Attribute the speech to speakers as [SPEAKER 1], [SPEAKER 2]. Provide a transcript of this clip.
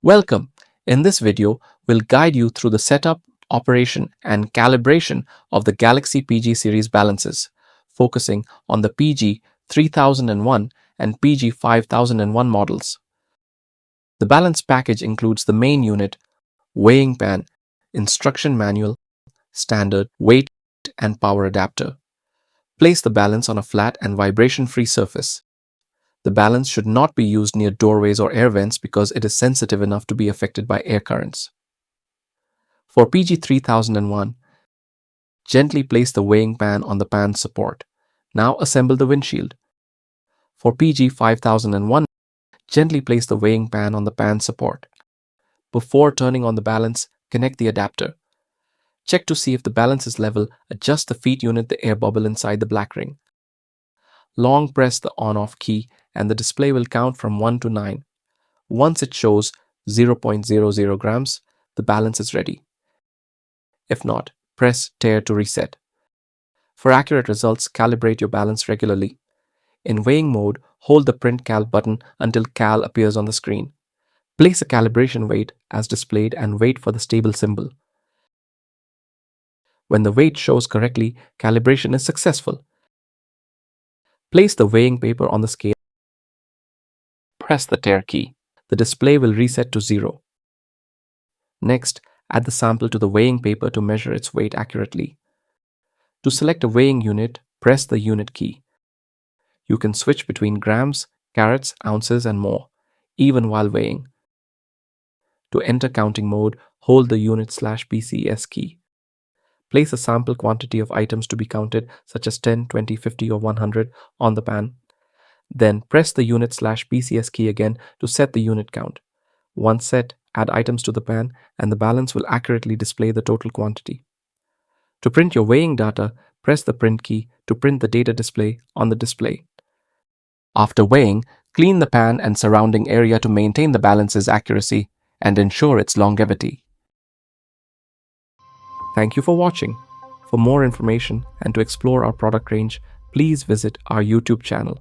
[SPEAKER 1] Welcome! In this video, we'll guide you through the setup, operation, and calibration of the Galaxy PG series balances, focusing on the PG-3001 and PG-5001 models. The balance package includes the main unit, weighing pan, instruction manual, standard, weight, and power adapter. Place the balance on a flat and vibration-free surface. The balance should not be used near doorways or air vents because it is sensitive enough to be affected by air currents. For PG-3001, gently place the weighing pan on the pan support. Now assemble the windshield. For PG-5001, gently place the weighing pan on the pan support. Before turning on the balance, connect the adapter. Check to see if the balance is level, adjust the feet unit the air bubble inside the black ring. Long press the on-off key and the display will count from 1 to 9. Once it shows 0.00 grams, the balance is ready. If not, press TARE to reset. For accurate results, calibrate your balance regularly. In weighing mode, hold the Print Cal button until Cal appears on the screen. Place a calibration weight as displayed and wait for the stable symbol. When the weight shows correctly, calibration is successful. Place the weighing paper on the scale. Press the TARE key. The display will reset to 0. Next, add the sample to the weighing paper to measure its weight accurately. To select a weighing unit, press the unit key. You can switch between grams, carats, ounces, and more, even while weighing. To enter counting mode, hold the unit/PCS key. Place a sample quantity of items to be counted, such as 10, 20, 50, or 100, on the pan. Then press the unit/PCS key again to set the unit count. Once set, add items to the pan and the balance will accurately display the total quantity. To print your weighing data, press the print key to print the data display on the display. After weighing, clean the pan and surrounding area to maintain the balance's accuracy and ensure its longevity. Thank you for watching. For more information and to explore our product range, please visit our YouTube channel.